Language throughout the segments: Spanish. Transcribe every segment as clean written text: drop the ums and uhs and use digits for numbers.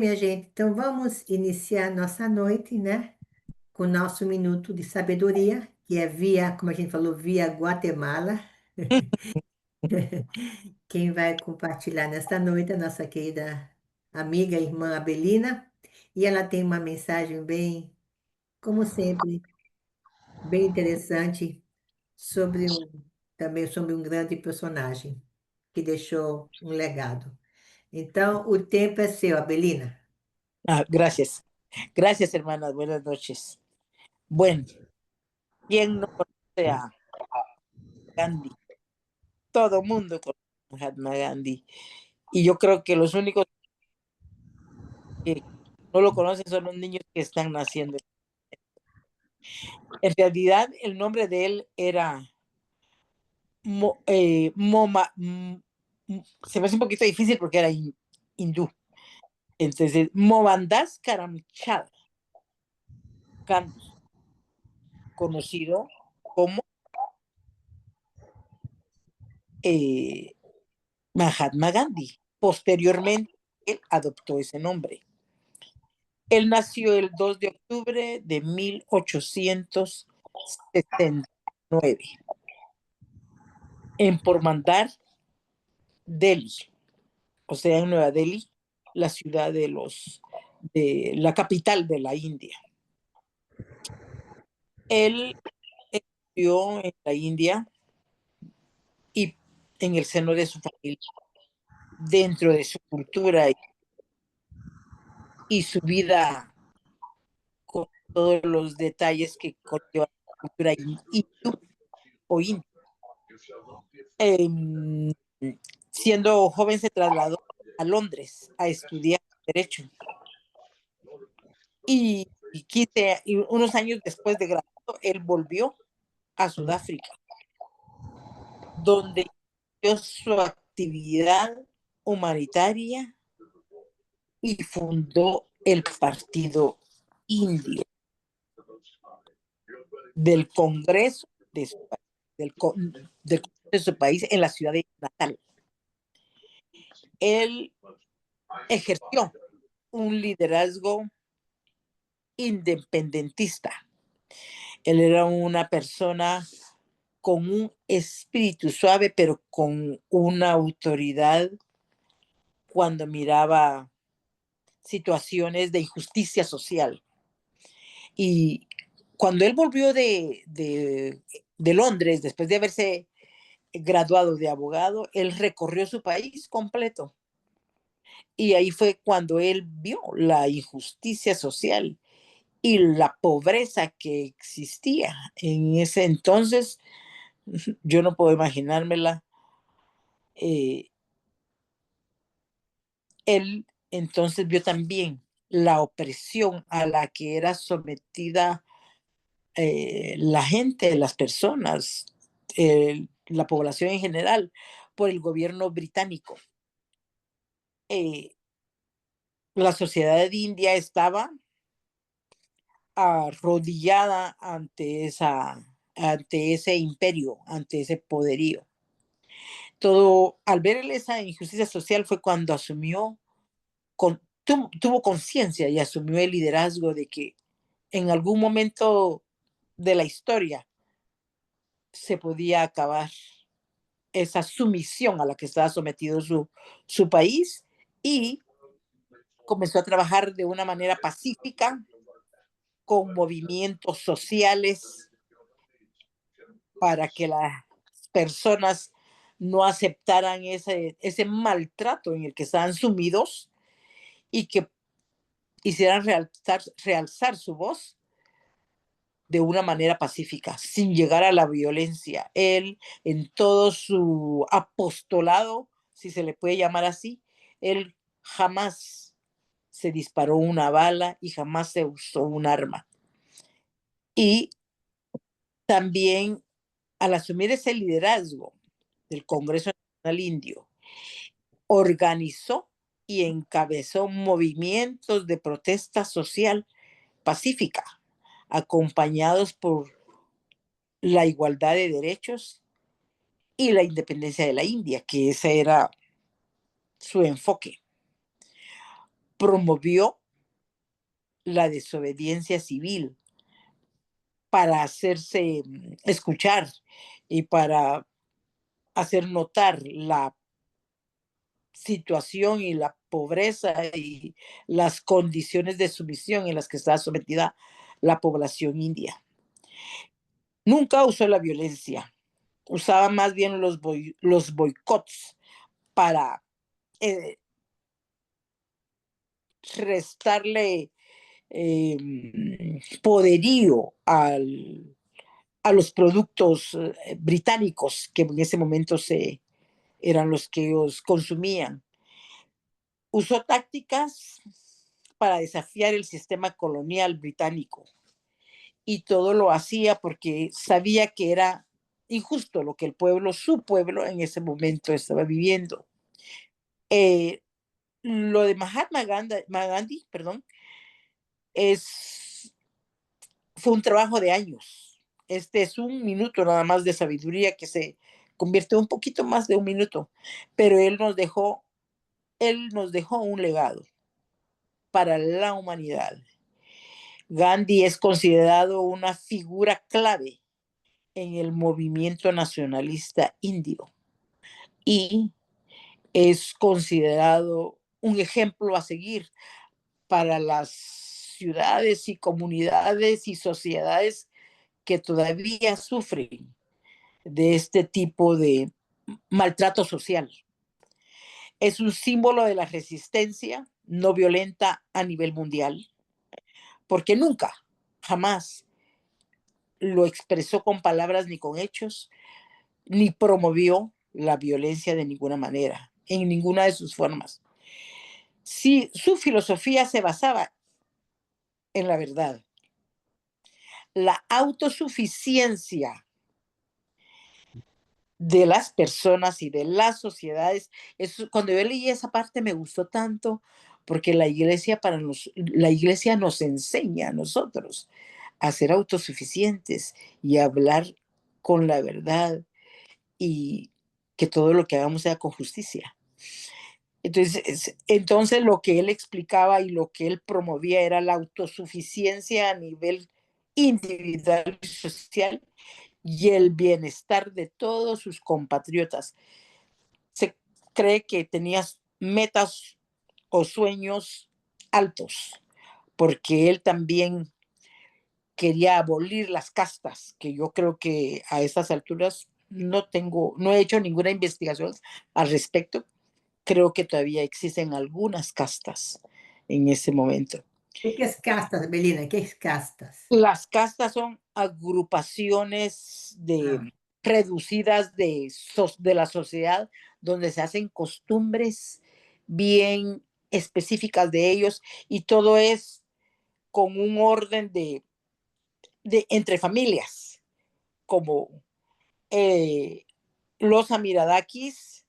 minha gente, então vamos iniciar nossa noite, né? Com o nosso minuto de sabedoria, que é via, como a gente falou, via Guatemala. Quem vai compartilhar nesta noite é a nossa querida amiga, irmã Abelina, e ela tem uma mensagem bem, como sempre, bem interessante também sobre um grande personagem que deixou um legado. Então, o tempo é seu, Abelina. Gracias. Gracias, hermanas. Buenas noches. Bueno, ¿quién no conoce a Gandhi? Todo mundo conoce a Mahatma Gandhi. Y yo creo que los únicos que no lo conocen son los niños que están naciendo. En realidad, el nombre de él era se me hace un poquito difícil porque era hindú. Entonces, Mohandas Karamchand Gandhi, conocido como Mahatma Gandhi. Posteriormente, él adoptó ese nombre. Él nació el 2 de octubre de 1869 en Pormandar, Delhi, o sea, en Nueva Delhi, la ciudad de la capital de la India. Él estudió en la India y en el seno de su familia, dentro de su cultura y su vida, con todos los detalles que conlleva la cultura hindú o india. Siendo joven se trasladó a Londres a estudiar Derecho. Y unos años después de graduado, él volvió a Sudáfrica, donde inició su actividad humanitaria y fundó el Partido Indio del Congreso de su país, de su país en la ciudad de Natal. Él ejerció un liderazgo independentista. Él era una persona con un espíritu suave, pero con una autoridad cuando miraba situaciones de injusticia social. Y cuando él volvió de Londres, después de haberse graduado de abogado, él recorrió su país completo. Y ahí fue cuando él vio la injusticia social y la pobreza que existía en ese entonces. Yo no puedo imaginármela. Él entonces vio también la opresión a la que era sometida la gente, las personas, la población en general, por el gobierno británico. La sociedad de India estaba arrodillada ante ese imperio, ante ese poderío. Al ver esa injusticia social fue cuando tuvo conciencia y asumió el liderazgo de que en algún momento de la historia se podía acabar esa sumisión a la que estaba sometido su país, y comenzó a trabajar de una manera pacífica con movimientos sociales para que las personas no aceptaran ese maltrato en el que estaban sumidos y que hicieran realzar su voz de una manera pacífica, sin llegar a la violencia. Él, en todo su apostolado, si se le puede llamar así, él jamás se disparó una bala y jamás se usó un arma. Y también, al asumir ese liderazgo del Congreso Nacional Indio, organizó y encabezó movimientos de protesta social pacífica, acompañados por la igualdad de derechos y la independencia de la India, que ese era su enfoque. promovió la desobediencia civil para hacerse escuchar y para hacer notar la situación y la pobreza y las condiciones de sumisión en las que está sometida la población india. Nunca usó la violencia, usaba más bien los boicots para eh, restarle poderío a los productos británicos que en ese momento eran los que ellos consumían. Usó tácticas para desafiar el sistema colonial británico y todo lo hacía porque sabía que era injusto lo que el pueblo, su pueblo en ese momento estaba viviendo. Eh, lo de Gandhi, perdón, es, fue un trabajo de años. Este es un minuto nada más de sabiduría que se convierte en un poquito más de un minuto, pero él nos dejó un legado para la humanidad. Gandhi es considerado una figura clave en el movimiento nacionalista indio y es considerado un ejemplo a seguir para las ciudades y comunidades y sociedades que todavía sufren de este tipo de maltrato social. Es un símbolo de la resistencia no violenta a nivel mundial, porque nunca, jamás lo expresó con palabras ni con hechos, ni promovió la violencia de ninguna manera, en ninguna de sus formas. Sí, su filosofía se basaba en la verdad, la autosuficiencia de las personas y de las sociedades. Cuando yo leí esa parte me gustó tanto porque la iglesia nos enseña a nosotros a ser autosuficientes y a hablar con la verdad y que todo lo que hagamos sea con justicia. Entonces lo que él explicaba y lo que él promovía era la autosuficiencia a nivel individual y social y el bienestar de todos sus compatriotas. Se cree que tenía metas o sueños altos, porque él también quería abolir las castas, que yo creo que a estas alturas no he hecho ninguna investigación al respecto. Creo que todavía existen algunas castas en ese momento. ¿Qué es castas, Belina? ¿Qué es castas? Las castas son agrupaciones Ah, reducidas de la sociedad donde se hacen costumbres bien específicas de ellos y todo es con un orden entre familias, como eh, los amiradakis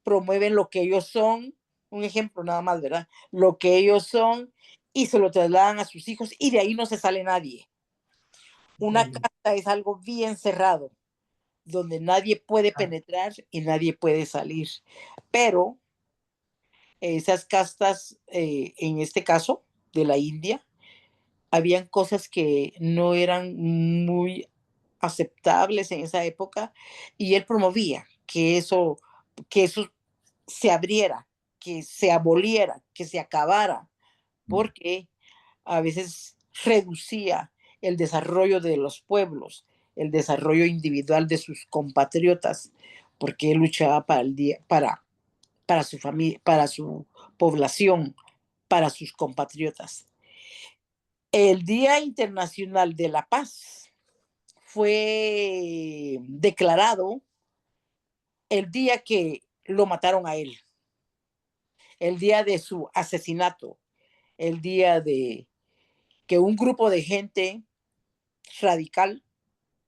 promueven lo que ellos son, un ejemplo nada más, ¿verdad? Lo que ellos son y se lo trasladan a sus hijos y de ahí no se sale nadie. ya, Una ya. casta es algo bien cerrado, donde nadie puede Ah, penetrar y nadie puede salir. Pero esas castas, en este caso de la India, habían cosas que no eran muy aceptables en esa época y él promovía que eso se abriera, que se aboliera, que se acabara, porque a veces reducía el desarrollo de los pueblos, el desarrollo individual de sus compatriotas, porque él luchaba para su familia, para su población, para sus compatriotas. El Día Internacional de la Paz fue declarado el día que lo mataron a él, el día de su asesinato, el día de que un grupo de gente radical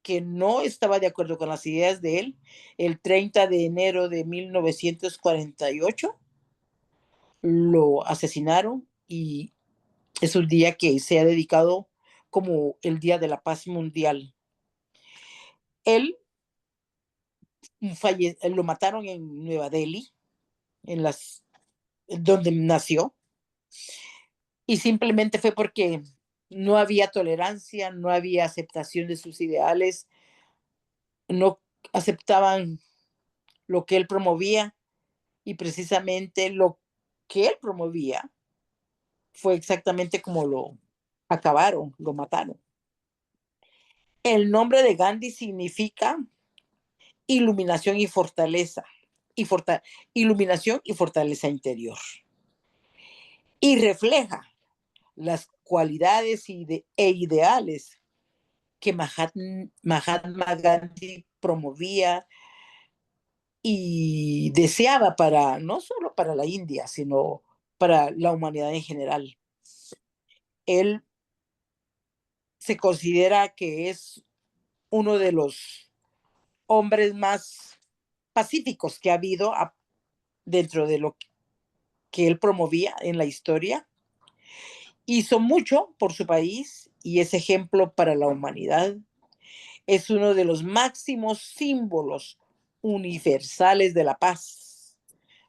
que no estaba de acuerdo con las ideas de él, el 30 de enero de 1948 lo asesinaron y es un día que se ha dedicado como el Día de la Paz Mundial. Él lo mataron en Nueva Delhi, donde nació, Y simplemente fue porque no había tolerancia, no había aceptación de sus ideales, no aceptaban lo que él promovía y precisamente lo que él promovía fue exactamente como lo acabaron, lo mataron. El nombre de Gandhi significa iluminación y fortaleza, y iluminación y fortaleza interior. Y refleja las cualidades e ideales que Mahatma Gandhi promovía y deseaba para no solo para la India, sino para la humanidad en general. Él se considera que es uno de los hombres más pacíficos que ha habido dentro de lo que él promovía en la historia. Hizo mucho por su país y es ejemplo para la humanidad. Es uno de los máximos símbolos universales de la paz,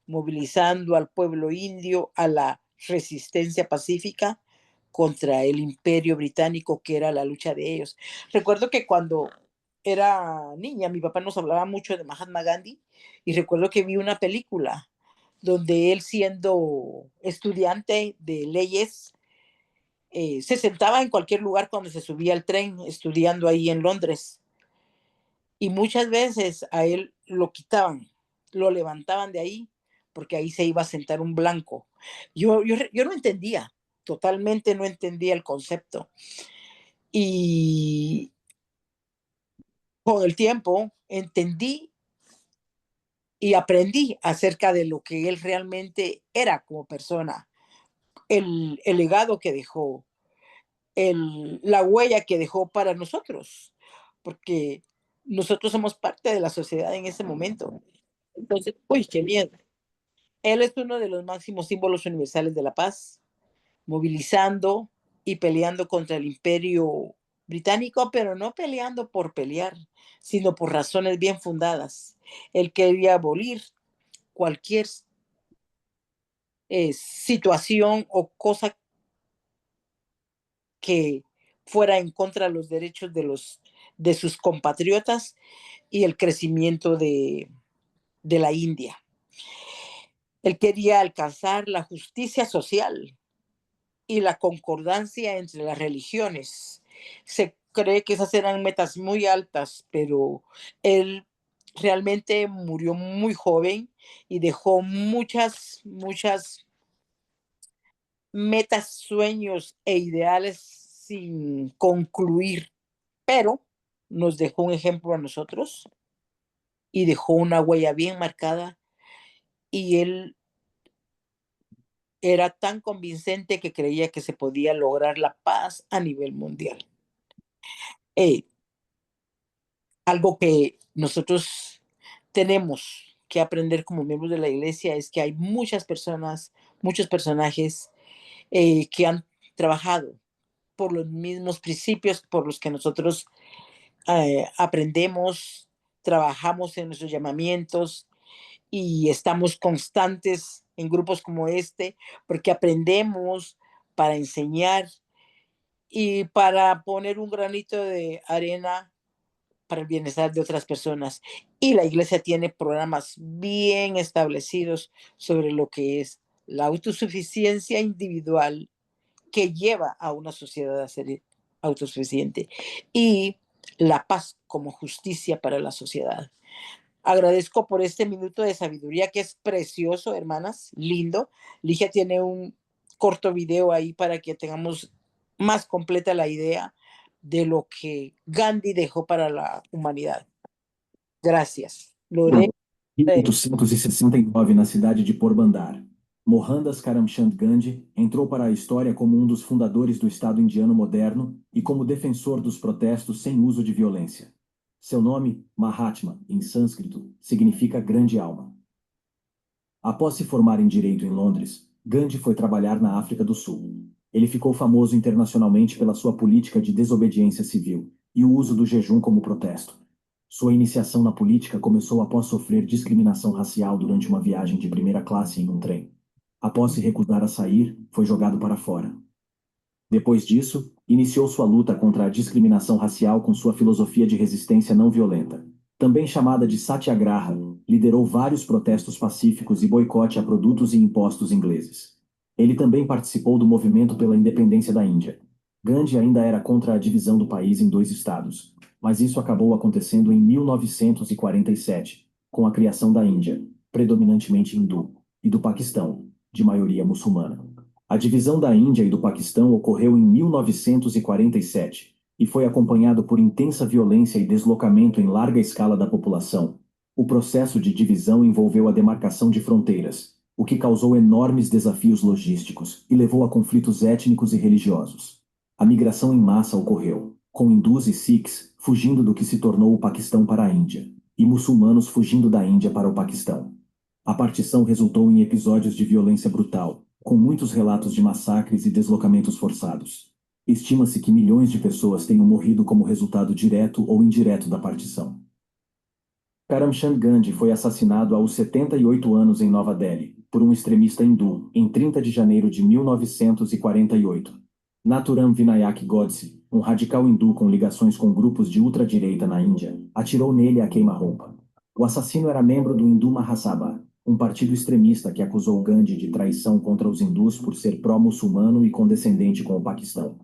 movilizando al pueblo indio a la resistencia pacífica contra el imperio británico, que era la lucha de ellos. Recuerdo que cuando era niña, mi papá nos hablaba mucho de Mahatma Gandhi y recuerdo que vi una película donde él, siendo estudiante de leyes, se sentaba en cualquier lugar cuando se subía al tren, estudiando ahí en Londres. Y muchas veces a él lo quitaban, lo levantaban de ahí, porque ahí se iba a sentar un blanco. Yo no entendía, totalmente no entendía el concepto. Y con el tiempo entendí y aprendí acerca de lo que él realmente era como persona, el legado que dejó, la huella que dejó para nosotros, porque nosotros somos parte de la sociedad en ese momento. Entonces, uy, qué miedo. Él es uno de los máximos símbolos universales de la paz, movilizando y peleando contra el imperio británico, pero no peleando por pelear, sino por razones bien fundadas. Él quería abolir cualquier situación o cosa que fuera en contra de los derechos de sus compatriotas y el crecimiento de la India. Él quería alcanzar la justicia social y la concordancia entre las religiones. Se cree que esas eran metas muy altas, pero él realmente murió muy joven y dejó muchas metas, sueños e ideales sin concluir, pero nos dejó un ejemplo a nosotros y dejó una huella bien marcada y él era tan convincente que creía que se podía lograr la paz a nivel mundial. Eh, Algo que nosotros tenemos que aprender como miembros de la iglesia es que hay muchas personas, muchos personajes que han trabajado por los mismos principios por los que nosotros aprendemos, trabajamos en nuestros llamamientos y estamos constantes en grupos como este porque aprendemos para enseñar y para poner un granito de arena para el bienestar de otras personas. Y la iglesia tiene programas bien establecidos sobre lo que es la autosuficiencia individual que lleva a una sociedad a ser autosuficiente y la paz como justicia para la sociedad. Agradezco por este minuto de sabiduría que es precioso, hermanas, lindo. Ligia tiene un corto video ahí para que tengamos más completa la idea de lo que Gandhi dejó para la humanidad. Gracias. Lorena. 1869, na cidade de Porbandar, Mohandas Karamchand Gandhi entrou para a história como um dos fundadores do Estado indiano moderno e como defensor dos protestos sem uso de violência. Seu nome, Mahatma, em sânscrito, significa grande alma. Após se formar em direito em Londres, Gandhi foi trabalhar na África do Sul. Ele ficou famoso internacionalmente pela sua política de desobediência civil e o uso do jejum como protesto. Sua iniciação na política começou após sofrer discriminação racial durante uma viagem de primeira classe em um trem. Após se recusar a sair, foi jogado para fora. Depois disso, iniciou sua luta contra a discriminação racial com sua filosofia de resistência não violenta. Também chamada de Satyagraha, liderou vários protestos pacíficos e boicote a produtos e impostos ingleses. Ele também participou do movimento pela independência da Índia. Gandhi ainda era contra a divisão do país em 2 estados, mas isso acabou acontecendo em 1947, com a criação da Índia, predominantemente hindu, e do Paquistão, de maioria muçulmana. A divisão da Índia e do Paquistão ocorreu em 1947 e foi acompanhado por intensa violência e deslocamento em larga escala da população. O processo de divisão envolveu a demarcação de fronteiras, o que causou enormes desafios logísticos e levou a conflitos étnicos e religiosos. A migração em massa ocorreu, com hindus e sikhs fugindo do que se tornou o Paquistão para a Índia, e muçulmanos fugindo da Índia para o Paquistão. A partição resultou em episódios de violência brutal, com muitos relatos de massacres e deslocamentos forçados. Estima-se que milhões de pessoas tenham morrido como resultado direto ou indireto da partição. Karamchand Gandhi foi assassinado aos 78 anos em Nova Delhi, por um extremista hindu, em 30 de janeiro de 1948. Nathuram Vinayak Godse, um radical hindu com ligações com grupos de ultradireita na Índia, atirou nele a queima-roupa. O assassino era membro do Hindu Mahasabha, um partido extremista que acusou Gandhi de traição contra os hindus por ser pró-muçulmano e condescendente com o Paquistão.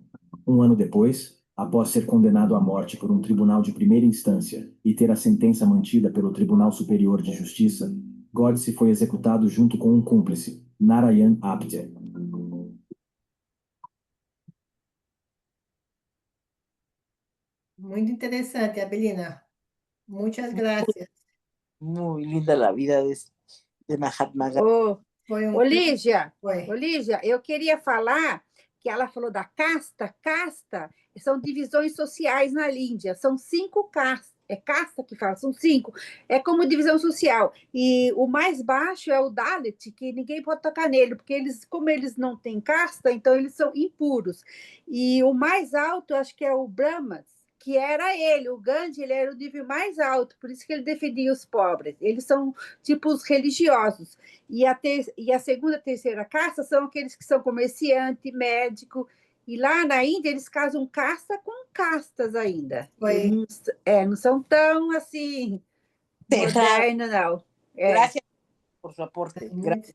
Um ano depois, após ser condenado à morte por um tribunal de primeira instância e ter a sentença mantida pelo Tribunal Superior de Justiça, Godse foi executado junto com um cúmplice, Narayan Apte. Muito interessante, Abelina. Muitas graças. Muy linda la vida de Mahatma Gandhi. Ô, Foi ô Lígia, Foi. ô Lígia, eu queria falar que ela falou da casta. Casta são divisões sociais na Índia. São 5 castas. É casta que fala, são 5. É como divisão social. E o mais baixo é o Dalit, que ninguém pode tocar nele, porque eles, como eles não têm casta, então eles são impuros. E o mais alto, acho que é o Brahmas, que era ele, o Gandhi, ele era o nível mais alto, por isso que ele defendia os pobres. Eles são tipo os religiosos. E a segunda e terceira casta são aqueles que são comerciante, médico. E lá na Índia, eles casam casta com castas ainda. Foi. Não são tão assim, modernos, não. Gracias por su aporte. Muito,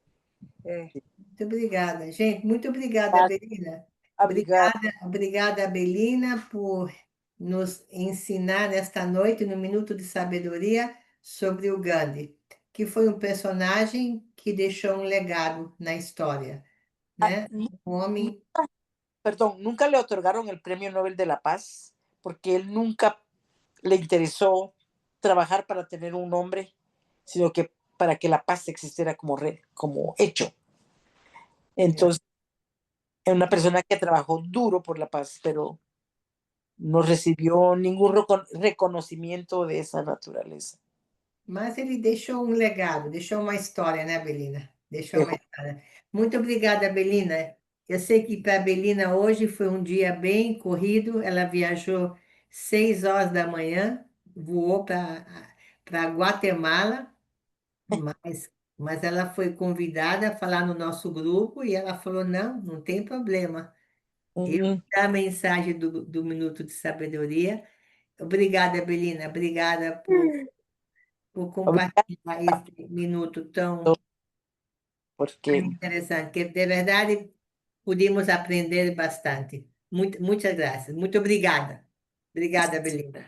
muito obrigada, gente. Muito obrigada, Gracias. Abelina. Obrigada. Obrigada, Abelina, por nos ensinar nesta noite, no Minuto de Sabedoria, sobre o Gandhi, que foi um personagem que deixou um legado na história, né? Um homem. Perdón, nunca le otorgaron el Premio Nobel de la Paz porque él nunca le interesó trabajar para tener un nombre, sino que para que la paz existiera como hecho. Entonces, es una persona que trabajó duro por la paz, pero no recibió ningún reconocimiento de esa naturaleza. Mas ele deixou um legado, deixou uma história, né, Belina? Deixou uma história. Muito obrigada, Belina. Eu sei que para a Belina hoje foi um dia bem corrido. Ela viajou 6 horas da manhã, voou para Guatemala, mas ela foi convidada a falar no nosso grupo e ela falou: não, não tem problema. Eu vou dar a mensagem do Minuto de Sabedoria. Obrigada, Belina. Obrigada por compartilhar esse minuto tão Porque interessante, que de verdade pudimos aprender bastante. Muitas graças. Muito obrigada. Obrigada, Belinda.